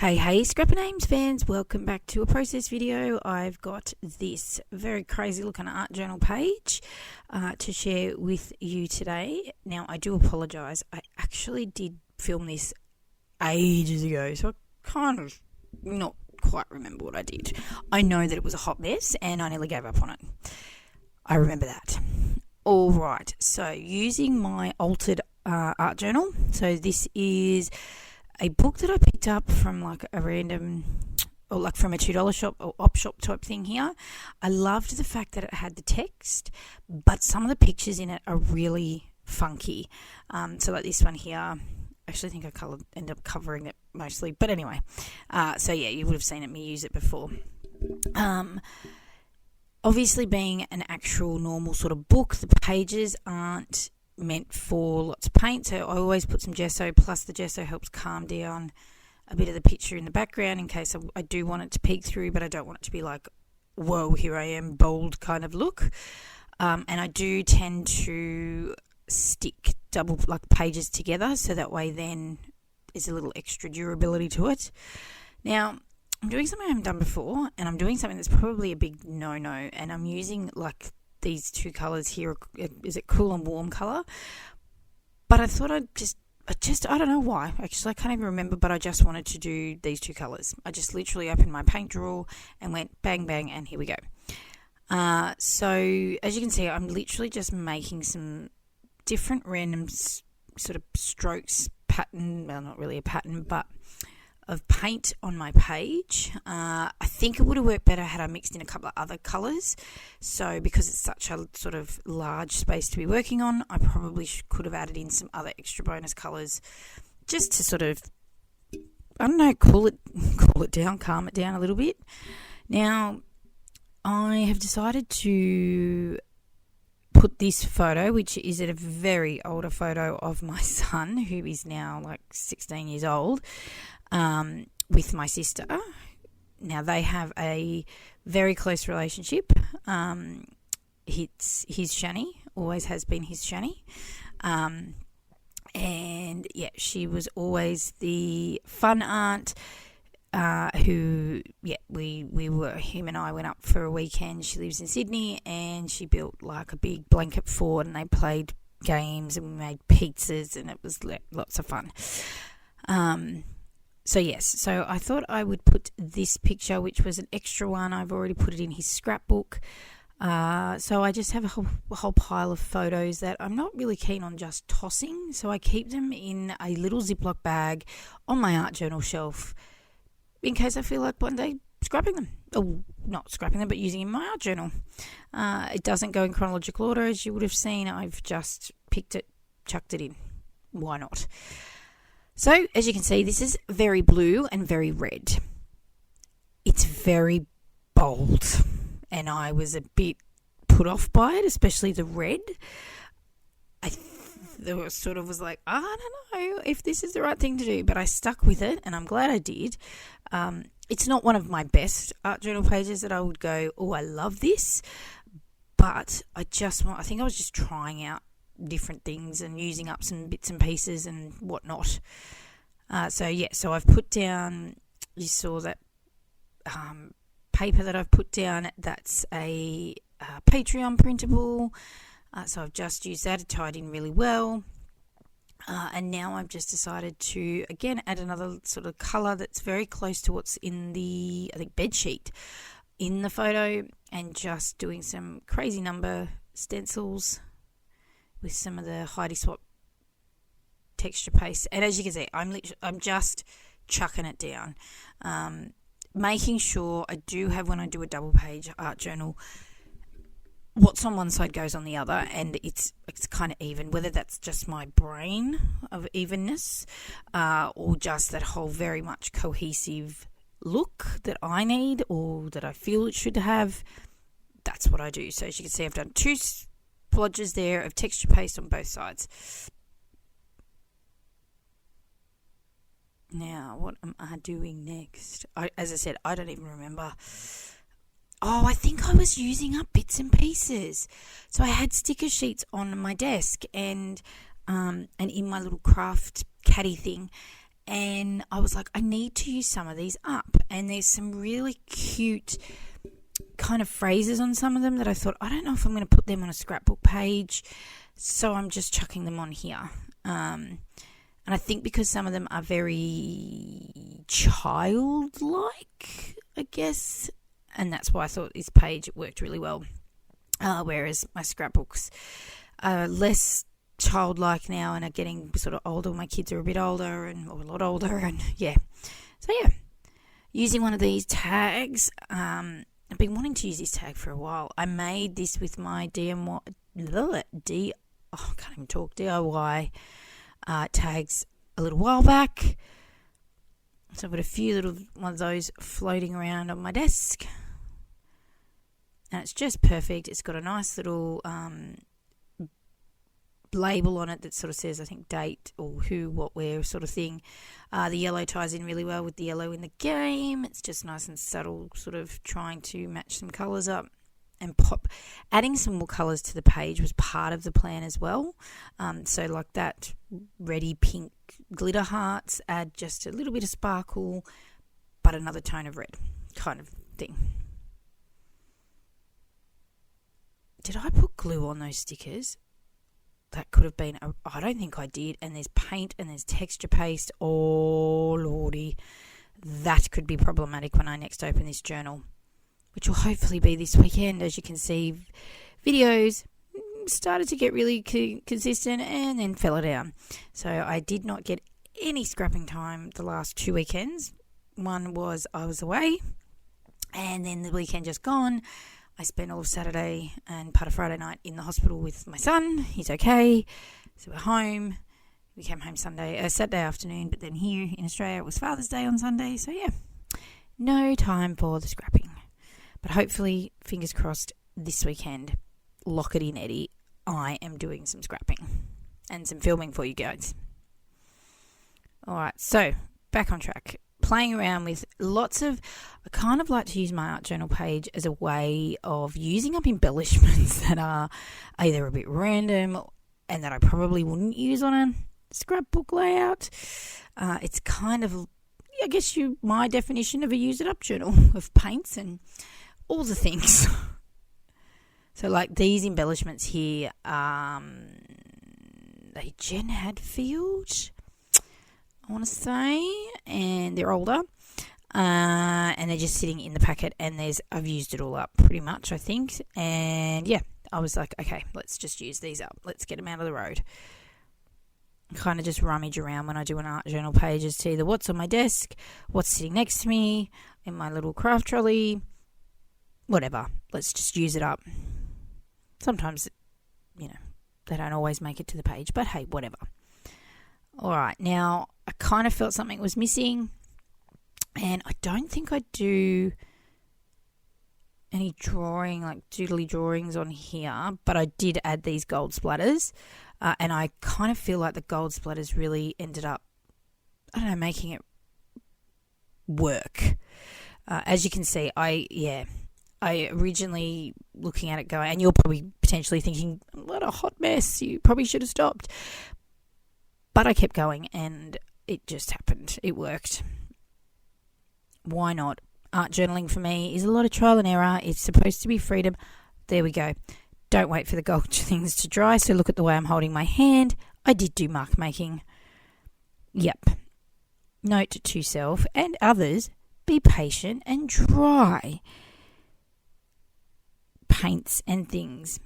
Hey, Scrapper Names fans, welcome back to a process video. I've got this very crazy looking art journal page to share with you today. Now, I do apologise. I actually did film this ages ago, so I kind of not quite remember what I did. I know that it was a hot mess and I nearly gave up on it. I remember that. All right, so using my altered art journal. So this is a book that I picked up from like a random, or like from a $2 shop or op shop type thing here. I loved the fact that it had the text, but some of the pictures in it are really funky. So like this one here, I actually think I ended up covering it mostly. But anyway, so yeah, you would have seen me use it before. Obviously being an actual normal sort of book, the pages aren't meant for lots of paint, so I always put some gesso, plus the gesso helps calm down a bit of the picture in the background in case I do want it to peek through, but I don't want it to be like, whoa, here I am, bold kind of look. And I do tend to stick double like pages together, so that way then there's a little extra durability to it. Now, I'm doing something I haven't done before, and I'm doing something that's probably a big no-no, and I'm using like these two colours here. Is it cool and warm colour? But I thought I don't know why. Actually, I can't even remember, but I just wanted to do these two colours. I just literally opened my paint drawer and went bang, bang, and here we go. So as you can see, I'm literally just making some different random sort of strokes, pattern, well, not really a pattern, but of paint on my page. I think it would have worked better had I mixed in a couple of other colours. So because it's such a sort of large space to be working on, I probably could have added in some other extra bonus colours just to sort of, I don't know, cool it down, calm it down a little bit. Now, I have decided to put this photo, which is a very older photo of my son, who is now like 16 years old, with my sister. Now, they have a very close relationship. It's his Shani, always has been his Shani. And yeah, she was always the fun aunt who, yeah, him and I went up for a weekend. She lives in Sydney, and she built like a big blanket fort, and they played games and we made pizzas, and it was lots of fun. So yes, so I thought I would put this picture, which was an extra one. I've already put it in his scrapbook. So I just have a whole pile of photos that I'm not really keen on just tossing. So I keep them in a little Ziploc bag on my art journal shelf in case I feel like one day scrapping them. Oh, not scrapping them, but using in my art journal. It doesn't go in chronological order, as you would have seen. I've just picked it, chucked it in. Why not? So, as you can see, this is very blue and very red. It's very bold, and I was a bit put off by it, especially the red. I was like, I don't know if this is the right thing to do, but I stuck with it, and I'm glad I did. It's not one of my best art journal pages that I would go, oh, I love this, but I think I was just trying out different things and using up some bits and pieces and whatnot. So I've put down, you saw that paper that I've put down, that's a Patreon printable. So I've just used that, it tied in really well. And now I've just decided to, again, add another sort of colour that's very close to what's in the, I think, bed sheet in the photo, and just doing some crazy number stencils with some of the Heidi Swap texture paste. And as you can see, I'm just chucking it down, making sure I do have, when I do a double page art journal, what's on one side goes on the other, and it's kind of even, whether that's just my brain of evenness, or just that whole very much cohesive look that I need or that I feel it should have. That's what I do. So as you can see, I've done two splodges there of texture paste on both sides. Now, what am I doing next? As I said, I don't even remember. Oh, I think I was using up bits and pieces. So I had sticker sheets on my desk and in my little craft caddy thing, And I was like, I need to use some of these up. And there's some really cute kind of phrases on some of them that I thought, I don't know if I'm going to put them on a scrapbook page. So I'm just chucking them on here. And I think because some of them are very childlike, I guess. And that's why I thought this page worked really well. Whereas my scrapbooks are less childlike now and are getting sort of older. My kids are a bit older or a lot older, and yeah. So yeah, using one of these tags. I've been wanting to use this tag for a while. I made this with my DIY tags a little while back. So I've got a few little one of those floating around on my desk. And it's just perfect. It's got a nice little label on it that sort of says, I think, date or who, what, where sort of thing. The yellow ties in really well with the yellow in the game. It's just nice and subtle, sort of trying to match some colours up. And adding some more colours to the page was part of the plan as well. So like that reddy pink glitter hearts add just a little bit of sparkle, but another tone of red kind of thing. Did I put glue on those stickers? That could have been, I don't think I did. And there's paint and there's texture paste. Oh, lordy. That could be problematic when I next open this journal, which will hopefully be this weekend. As you can see, videos started to get really consistent and then fell down. So I did not get any scrapping time the last 2 weekends. One was I was away, and then the weekend just gone. I spent all of Saturday and part of Friday night in the hospital with my son. He's okay. So we're home. We came home Saturday afternoon, but then here in Australia it was Father's Day on Sunday. So yeah, no time for the scrapping. But hopefully, fingers crossed, this weekend, lock it in, Eddie. I am doing some scrapping and some filming for you guys. All right, so back on track. Playing around with lots of, I kind of like to use my art journal page as a way of using up embellishments that are either a bit random and that I probably wouldn't use on a scrapbook layout. It's kind of, I guess, my definition of a use it up journal of paints and all the things. So like these embellishments here, they Jen Hadfield, I want to say, and they're older, and they're just sitting in the packet, and I've used it all up pretty much, I think. And yeah, I was like, okay, let's just use these up. Let's get them out of the road. Kind of just rummage around when I do an art journal page as to either what's on my desk, what's sitting next to me in my little craft trolley, whatever. Let's just use it up. Sometimes, they don't always make it to the page, but hey, whatever. All right, now I kind of felt something was missing, and I don't think I do any drawing, like doodly drawings on here, but I did add these gold splatters, and I kind of feel like the gold splatters really ended up, I don't know, making it work. As you can see, I originally looking at it going, and you're probably potentially thinking, what a hot mess, you probably should have stopped. But I kept going, and it just happened. It worked. Why not? Art journaling for me is a lot of trial and error. It's supposed to be freedom. There we go. Don't wait for the gold things to dry. So look at the way I'm holding my hand. I did do mark making. Yep. Note to self and others, be patient and dry paints and things.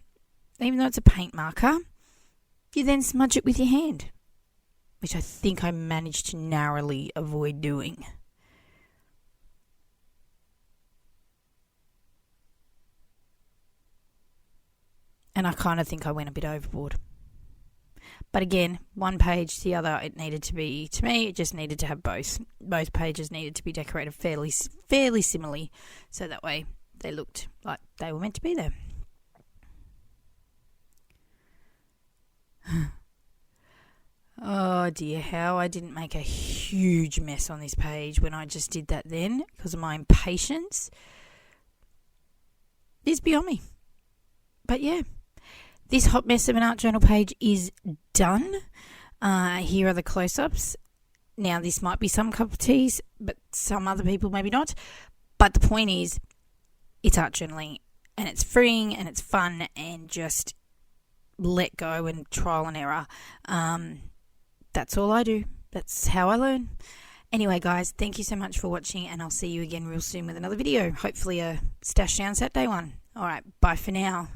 Even though it's a paint marker, you then smudge it with your hand, which I think I managed to narrowly avoid doing. And I kind of think I went a bit overboard. But again, one page to the other, it needed to be, to me, it just needed to have both. Both pages needed to be decorated fairly similarly, so that way they looked like they were meant to be there. Oh dear, how I didn't make a huge mess on this page when I just did that then because of my impatience is beyond me. But yeah, this hot mess of an art journal page is done. Here are the close-ups. Now, this might be some cup of teas, but some other people maybe not. But the point is, it's art journaling, and it's freeing, and it's fun, and just let go and trial and error. That's all I do. That's how I learn. Anyway, guys, thank you so much for watching, and I'll see you again real soon with another video. Hopefully a Stash Down Saturday one. All right, bye for now.